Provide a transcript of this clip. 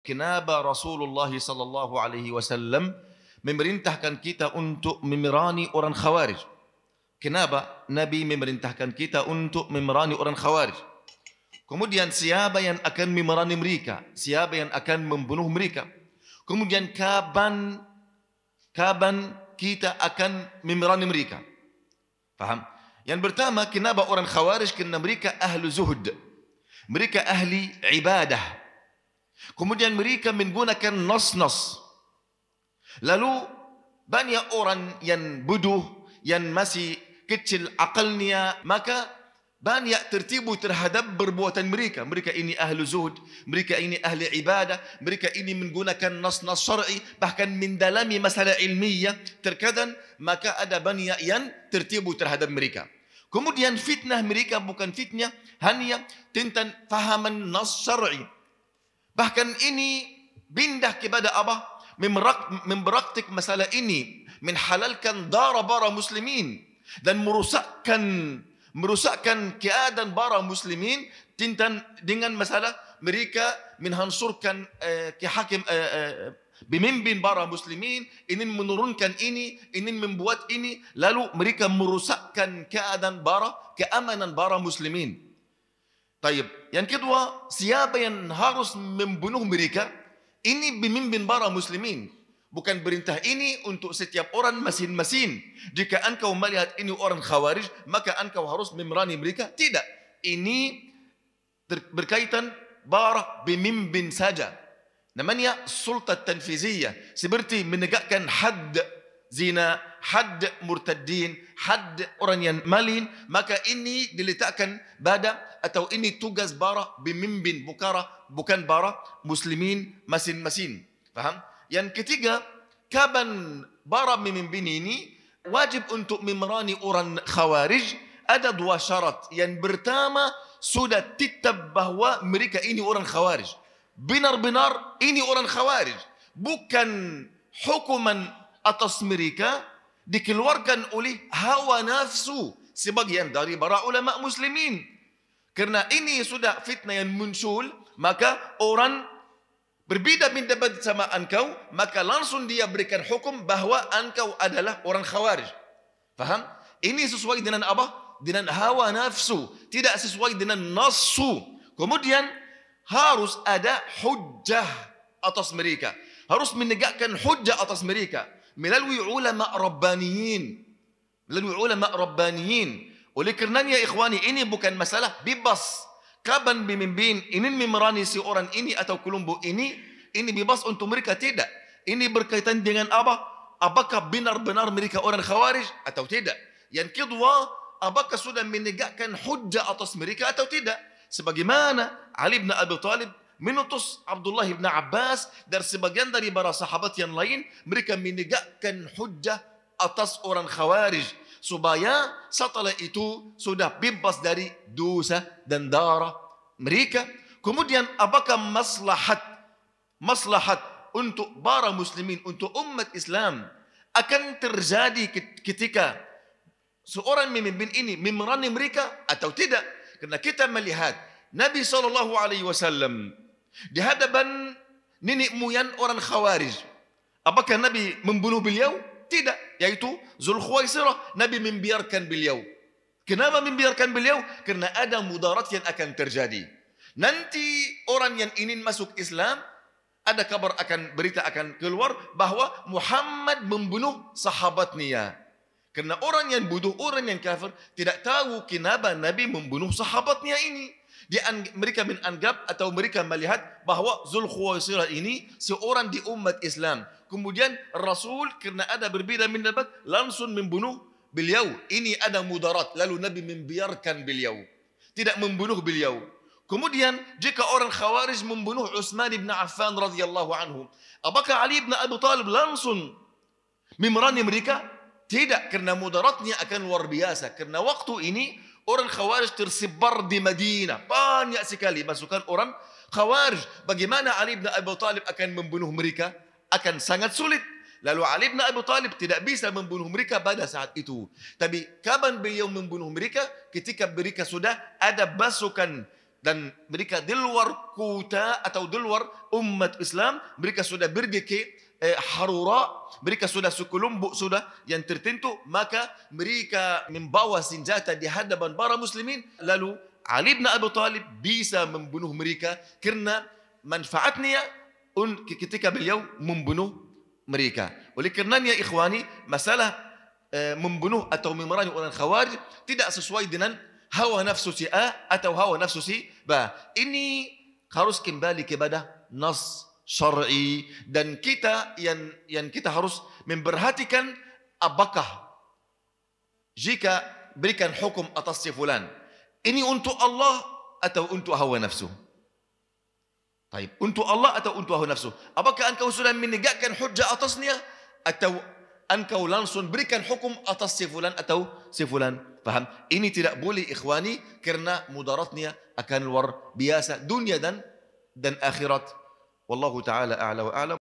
Kenapa Rasulullah sallallahu alaihi wasallam memerintahkan kita untuk memerangi orang Khawarij? Kenapa Nabi memerintahkan kita untuk memerangi orang Khawarij? Kemudian siapa yang akan memerangi mereka? Siapa yang akan membunuh mereka? Kemudian kapan kita akan memerangi mereka? Faham? Yang pertama, kenapa orang Khawarij? Karena mereka ahlu zuhud. Mereka ahli ibadah. Kemudian mereka menggunakan nas-nas. Lalu banyak orang yang bodoh, yang masih kecil akalnya, maka banyak tertipu terhadap perbuatan mereka. Mereka ini ahlu zuhud, mereka ini ahli ibadah, mereka ini menggunakan nas-nas syar'i, bahkan mendalami masalah ilmiah. Terkadang maka ada banyak yang tertipu terhadap mereka. Kemudian fitnah mereka bukan fitnah hanya tentang fahaman nas syar'i. Bahkan ini pindah kepada apa? Mempraktik masalah ini, menghalalkan darah para muslimin dan merusakkan keadaan para muslimin dengan masalah mereka menghancurkan kehakim pemimpin para muslimin, ingin menurunkan ini, ingin membuat ini, lalu mereka merusakkan keamanan para muslimin. Taib. Yang kedua, siapa yang harus membunuh mereka? Ini pemimpin para muslimin. Bukan perintah ini untuk setiap orang masing-masing. Jika engkau melihat ini orang Khawarij, maka engkau harus memerangi mereka. Tidak. Ini berkaitan para pemimpin saja. Namanya sultan tanfiziyah. Seperti menegakkan had zina, had murtadin, had orang yang malin, maka ini diletakkan pada atau ini tugas para pemimpin, bukan para muslimin masing-masing. Faham? Yang ketiga, kapan para pemimpin ini wajib untuk memerangi orang Khawarij? Ada dua syarat. Yang pertama, sudah tetap bahwa mereka ini orang Khawarij. Benar-benar ini orang Khawarij. Bukan hukuman atas mereka dikeluarkan oleh hawa nafsu sebagian dari para ulama muslimin. Karena ini sudah fitnah yang muncul, maka orang berbeda pendapat sama engkau, maka langsung dia berikan hukum bahwa engkau adalah orang Khawarij. Faham? Ini sesuai dengan apa? Dengan hawa nafsu, tidak sesuai dengan nasu. Kemudian harus ada hujjah atas mereka. Harus menegakkan hujjah atas mereka melalui ulama rabbaniyin. Oleh karenanya ikhwani, ini bukan masalah bebas. Kapan pemimpin ingin memerangi seorang ini atau kelompok ini bebas untuk mereka, tidak. Ini berkaitan dengan apa? Apakah benar-benar mereka orang Khawarij atau tidak? Yang kedua, apakah sudah menegakkan hujjah atas mereka atau tidak? Sebagaimana Ali bin Abi Thalib menutus Abdullah bin Abbas dan sebagian dari para sahabat yang lain, mereka menegakkan hujjah atas orang Khawarij supaya setelah itu sudah bebas dari dosa dan darah mereka. Kemudian apakah maslahat untuk para muslimin, untuk umat Islam akan terjadi ketika seorang pemimpin ini memerangi mereka atau tidak? Karena kita melihat Nabi SAW di hadapan nenek moyang orang Khawarij, apakah Nabi membunuh beliau? Tidak, yaitu Zulkhuwaisirah. Nabi membiarkan beliau. Kenapa membiarkan beliau? Karena ada mudarat yang akan terjadi. Nanti orang yang ingin masuk Islam, ada kabar berita akan keluar bahwa Muhammad membunuh sahabatnya. Karena orang yang bodoh, orang yang kafir tidak tahu kenapa Nabi membunuh sahabatnya ini. Mereka menganggap atau mereka melihat bahwa Zulkhuwaisirah ini seorang di umat Islam. Kemudian Rasul karena ada berbeda pendapat langsung membunuh beliau. Ini ada mudarat. Lalu Nabi membiarkan beliau, tidak membunuh beliau. Kemudian jika orang Khawarij membunuh Utsman bin Affan radhiyallahu anhu, apakah Ali bin Abi Thalib langsung memerangi mereka? Tidak, karena mudaratnya akan luar biasa. Karena waktu ini orang Khawarij tersebar di Madinah. Banyak sekali pasukan orang Khawarij. Bagaimana Ali bin Abi Thalib akan membunuh mereka? Akan sangat sulit. Lalu Ali bin Abi Thalib tidak bisa membunuh mereka pada saat itu. Tapi kapan beliau membunuh mereka? Ketika mereka sudah ada pasukan dan mereka di luar kota atau di luar umat Islam, mereka sudah pergi ke Harura, mereka sudah sekelompok sudah yang tertentu, maka mereka membawa senjata di hadapan para muslimin, lalu Ali bin Abi Thalib bisa membunuh mereka karena manfaatnya ketika beliau membunuh mereka. Oleh karenanya ikhwani, masalah membunuh atau memerangi orang Khawarij tidak sesuai dengan hawa nafsu si A atau hawa nafsu si B. Ini harus kembali kepada nas syar'i, dan kita yang kita harus memperhatikan apakah jika berikan hukum atas si fulan ini untuk Allah atau untuk hawa nafsu. Baik, untuk Allah atau untuk hawa nafsu? Apakah engkau sudah menegakkan hujjah atasnya atau engkau langsung berikan hukum atas si fulan atau si fulan? Faham? Ini tidak boleh ikhwani, karena mudaratnya akan luar biasa dunia dan akhirat. Wallahu taala a'la wa a'lam.